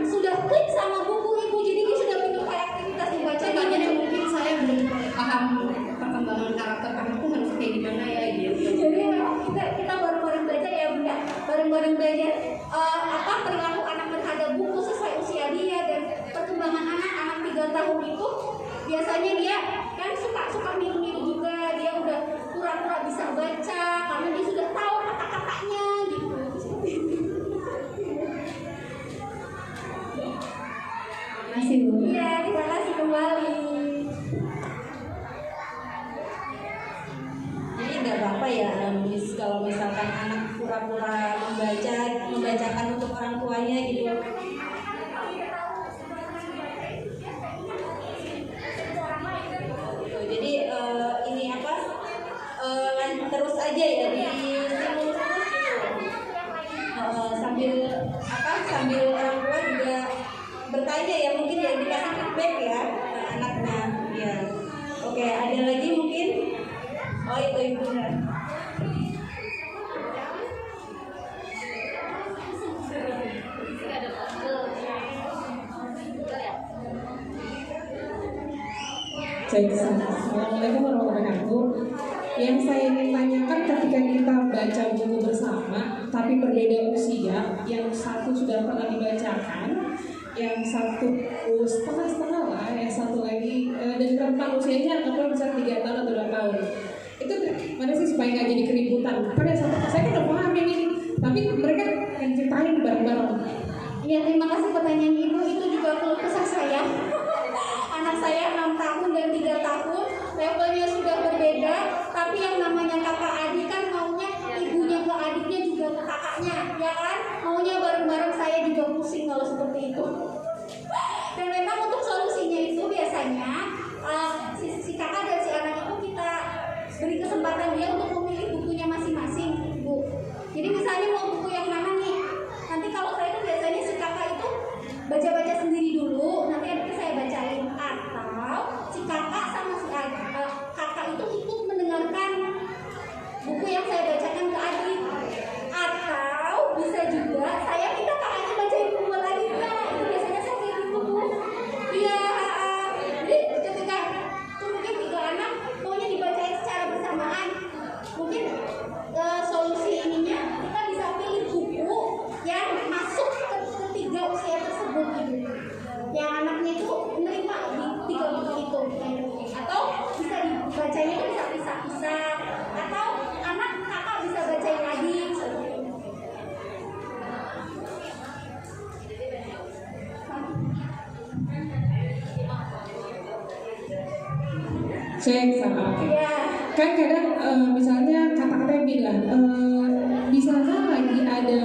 sudah klik sama buku ibu, jadi dia sudah menyukai aktivitas membaca.
Makanya mungkin saya belum paham perkembangan karakter anakku harus kayak gimana ya gitu.
Jadi memang kita bareng-bareng belajar ya bunda, bareng-bareng belajar perilaku anak terhadap buku sesuai usia dia. Dan perkembangan anak 3 tahun itu biasanya dia kan suka niru-niru juga, dia udah pura-pura bisa baca karena dia sudah tahu kata-katanya gitu.
Terima kasih Bu.
Iya, terima kasih kembali.
Jadi nggak apa-apa ya, kalau misalkan anak pura-pura membacakan untuk orang tuanya gitu.
aja ya di stimulus sambil orang tua juga bertanya ya, mungkin ya dikasih feedback ya anaknya ya. Oke, ada lagi mungkin? Oh itu ibunya.
Assalamualaikum warahmatullahi wabarakatuh. Yang saya ingin tanyakan, ketika kita baca buku bersama tapi berbeda usia, yang satu sudah pernah dibacakan, yang satu setengah-setengah lah, yang satu lagi dan rentang usianya anggaplah bisa 3 tahun atau 2 tahun. Itu mana sih supaya nggak jadi keributan? Karena yang satu saya kan udah paham yang ini, tapi mereka yang ceritain bareng-bareng.
Ya, terima kasih pertanyaan Ibu. Itu juga keluh kesah saya. Anak saya 6 tahun dan 3 tahun, levelnya sudah berbeda, tapi yang namanya kakak adik kan maunya ibunya ke adiknya juga ke kakaknya, ya kan? Maunya bareng-bareng, saya juga pusing kalau seperti itu. Dan memang untuk solusinya itu biasanya si kakak dan si anak itu kita beri kesempatan dia untuk memilih bukunya masing-masing, Bu. Jadi misalnya mau buku yang mana nih? Nanti kalau saya itu biasanya si kakak itu baca-baca sendiri dulu, nanti adiknya saya bacain, atau si kakak sama si kakak itu ikut mendengarkan buku yang saya bacakan ke adik, atau bisa juga saya minta kakaknya bacain buku buat adiknya. Itu biasanya saya kayak gitu, Bu. Iya, jadi ketika mungkin 3 anak maunya dibacain secara bersamaan, mungkin solusi ininya kita bisa pilih buku yang masuk ke 3 usia tersebut gitu. Yang anaknya itu menerima di 3 buku itu, atau bisa dibacanya itu bisa pisah-pisah, atau anak kakak bisa bacain adik.
Cek sama
Ya,
kan kadang misalnya kata-kata yang bilang di sana lagi ada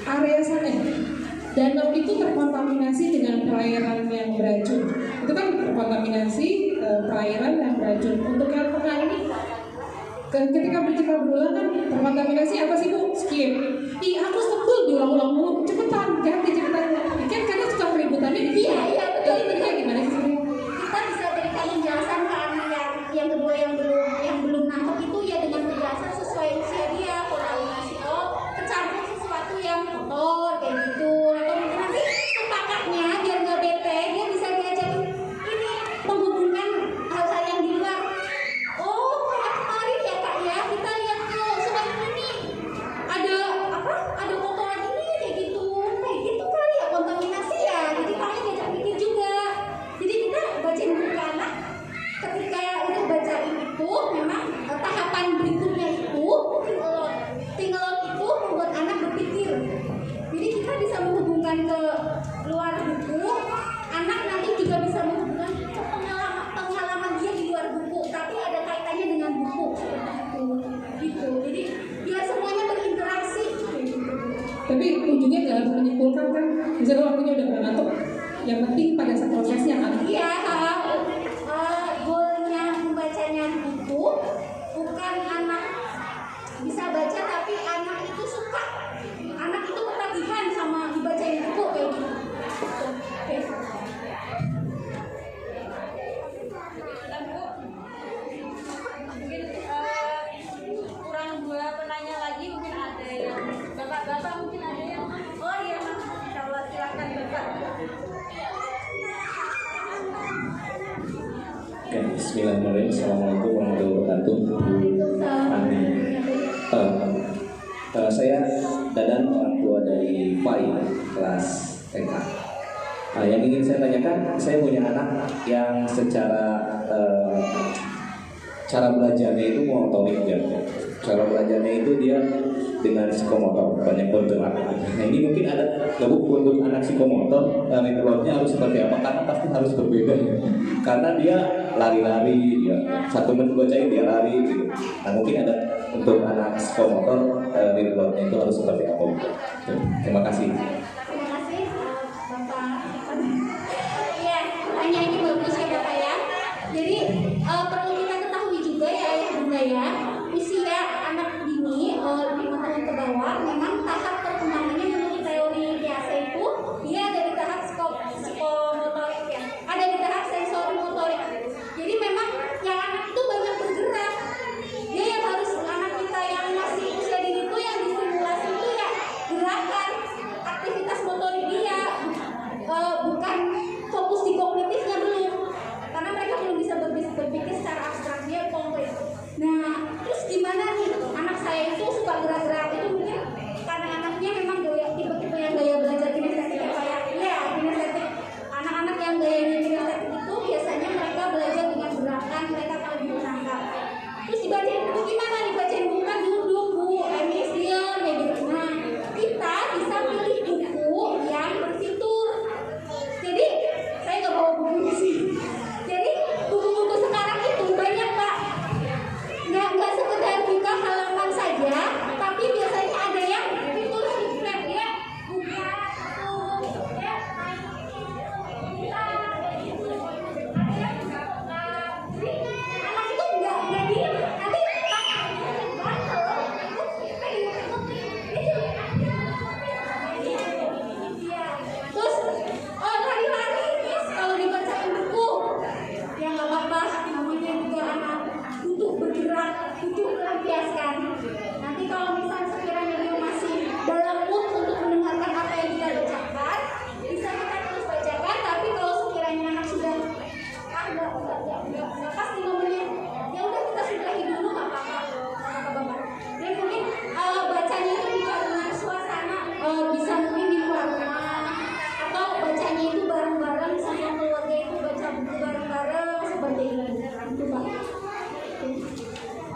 area sana danau itu terkontaminasi dengan perairan yang beracun. Itu kan terkontaminasi perairan yang beracun. Untuk yang pernah ini ketika bercerita berulang kan terkontaminasi apa sih, Bu? Skip. Ih, aku sebel diulang-ulang mulu. Cepetan ganti ceritanya. Kan kadang suka keributannya di
iya, iya, betul,
Itu kayak gimana sih sebenarnya?
kita bisa berikan penjelasan ke anak yang kedua yang belum nangkep itu ya dengan penjelasan sesuai usia dia. Kontaminasi, kecampur sesuatu yang kotor kayak gitu, atau mungkin nanti ke kakaknya biar nggak bete, dia bisa diajarin ini menghubungkan hal-hal yang di luar. Oh, kayak kemarin ya kak ya, kita lihat ke sungai ini ada apa, ada kotoran ini kayak gitu kali ya, kontaminasi ya. Jadi kakaknya diajak pikir juga. Jadi kita bacain buku ke anak, ketika itu bacain itu memang tahapan berikutnya itu tinggal itu membuat anak berpikir. Jadi kita bisa menghubungkan ke luar buku, anak nanti juga bisa menghubungkan ke pengalaman dia di luar buku, tapi ada kaitannya dengan buku seperti itu. Gitu. Jadi biar semuanya berinteraksi.
Tapi ujungnya nggak harus menyimpulkan kan, misalnya waktunya udah ngantuk, yang penting pada saat prosesnya kan.
Iya, goalnya membacanya buku bukan anak bisa baca, tapi anak itu suka, anak itu ketagihan sama dibacain buku kayak gitu. Oke.
Mungkin kurang 2 penanya lagi, mungkin ada yang bapak-bapak mungkin ada yang oh iya mas, insyaallah silakan bapak.
Oke, bismillahirrahmanirrahim. Assalamualaikum warahmatullahi wabarakatuh. Amin. Saya Dadan, orang tua dari Fai, kelas TK. Yang ingin saya tanyakan, saya punya anak yang secara cara belajarnya itu motorik ya. Cara belajarnya itu dia dengan psikomotor, banyak bergerak. Nah ini mungkin ada untuk anak psikomotor, metodenya harus seperti apa? Karena pasti harus berbeda ya. Karena dia lari-lari, ya 1 menit bacain dia lari gitu. Nah mungkin ada untuk anak psikomotor, metodenya itu harus seperti apa? Terima kasih.
Terima kasih Bapak. Iya, pertanyaan ini bagus ya Bapak ya. Jadi perlu kita ketahui juga ya ayah bunda ya,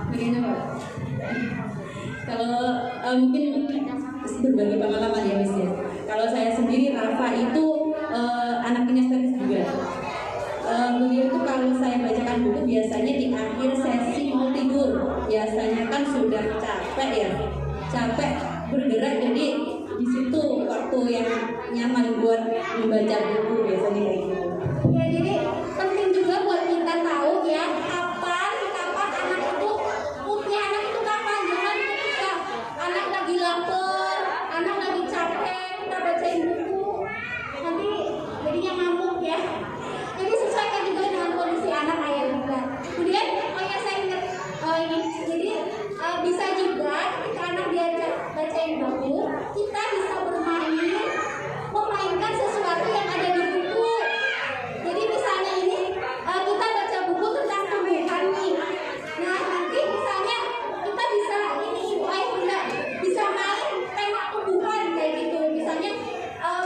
Bagaimana Pak? Kalau mungkin berbagi pengalaman ya Miss ya. Kalau saya sendiri Rafa itu anak kinestesis juga. Beliau itu kalau saya bacakan buku biasanya di akhir sesi mau tidur. Biasanya kan sudah capek ya, capek bergerak, jadi di situ waktu yang nyaman buat membaca buku biasanya kayak gitu.
Ya, jadi penting juga buat kita tahu ya kapan anak itu moodnya anak itu kapan. Jangan ketika anak lagi lapar, anak lagi capek kita bacain buku, nanti jadinya ngamuk ya. Jadi sesuaikan juga dengan kondisi anak ayah juga. Kemudian saya ingat ini, jadi bisa juga ketika anak diajak bacain buku, kita bisa memainkan sesuatu yang ada di buku. Jadi misalnya ini kita baca buku tentang tumbuhan nih. Nah nanti misalnya kita bisa ini ibu ayah bunda bisa main tema tumbuhan kayak gitu. Misalnya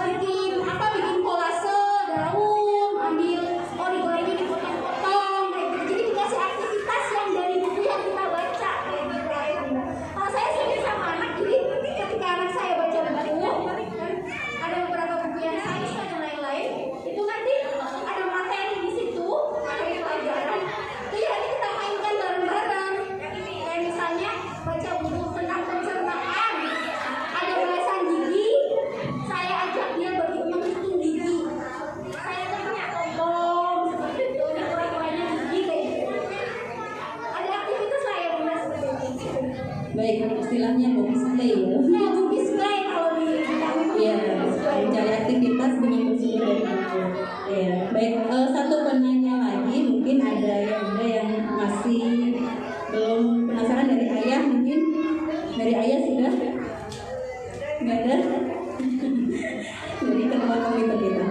bikin kolase daun, ambil origami dipotong-potong kayak gitu. Jadi dikasih aktivitas yang dari buku yang kita baca kayak gitu ayah bunda. Kalau saya sering sama anak, jadi ketika anak saya baca buku, ada beberapa buku yang sains dan lain-lain, itu nanti ada materi di situ, materi pelajaran. Itu ya nanti kita mainkan bareng-bareng. Kayak misalnya baca buku tentang pencernaan, ada bahasan gigi, saya ajak dia menghitung gigi. Saya tanya tombol seperti itu, nilai-nilainya gigi kayak gitu. Ada aktivitas saya benar seperti itu.
Baik, istilahnya box play ya.
Nah, buku display kalau di
Iya, mencari aktivitas dengan bersumber dari buku. Ya, baik. Satu penanya lagi, mungkin ada yang masih belum penasaran dari ayah, mungkin dari ayah sudah nggak ada. Dari ketua komite kita.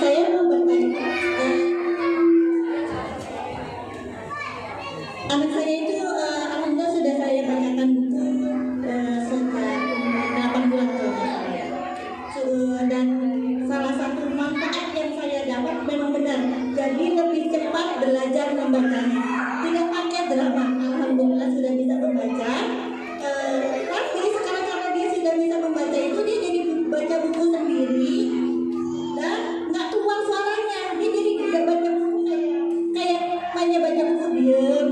Saya mau bertanya. Anak saya itu alhamdulillah sudah saya bacakan buku sejak 8 bulan dan salah satu manfaat yang saya dapat memang benar, jadi lebih cepat belajar membacanya, tidak pakai drama. Alhamdulillah sudah bisa membaca. Tapi sekarang karena dia sudah bisa membaca itu, dia jadi baca buku sendiri dan nggak keluar suaranya. Dia jadi tidak baca buku kayak hanya baca buku diam.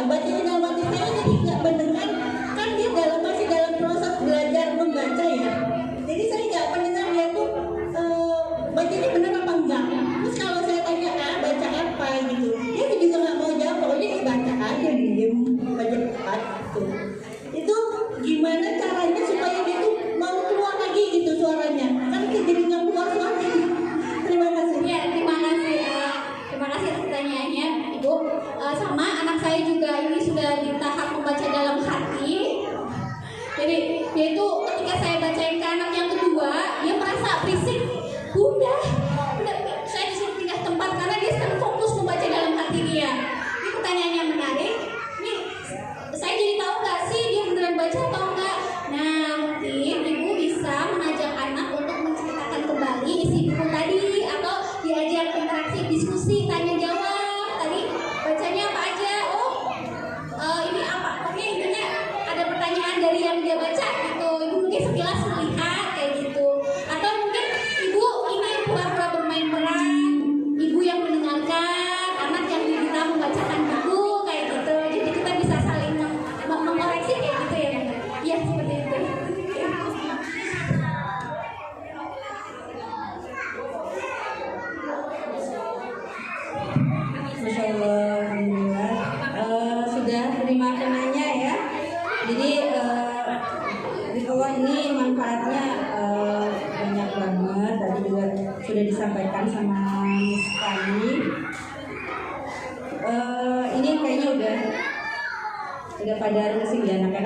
Bacanya dalam hati saya jadi nggak mendengar, kan dia masih dalam proses belajar membaca ya. Jadi saya nggak mendengar dia tuh bacanya benar apa enggak. Terus kalau saya tanya baca apa gitu, dia juga nggak mau jawab, pokoknya dibaca aja, diem baca cepat gitu. Itu gimana caranya supaya dia tuh mau keluar lagi gitu suaranya, kan jadi nggak keluar suaranya. Terima kasih.
Ya, terima kasih atas pertanyaannya Ibu. Sama anak saya juga ini sudah di tahap membaca dalam hati. Jadi dia itu ketika saya bacain ke anak yang kedua, dia merasa berisik. Bunda, saya disuruh pindah tempat karena dia sedang fokus membaca dalam hati dia. Ini pertanyaan yang menarik. Ini saya jadi tahu nggak sih dia beneran baca atau enggak? Nah, mungkin Ibu bisa mengajak anak untuk menceritakan kembali isi buku tadi atau diajak interaksi diskusi tanya jawab. Tadi bacanya apa aja? Ini apa? Pokoknya intinya ada pertanyaan dari yang dia baca gitu. Ibu mungkin sekilas melihat kayak gitu. Atau mungkin Ibu ini pura-pura bermain peran, Ibu yang mendengarkan, anak yang kita membacakan buku kayak gitu. Jadi kita bisa saling mengoreksi kayak gitu ya. Iya seperti itu.
Masya Allah, alhamdulillah. Sudah terima penanya ya. Jadi di bawah ini manfaatnya banyak banget. Tadi juga sudah disampaikan sama Miss Fani. Ini kayaknya udah pada resik ya anak-anak.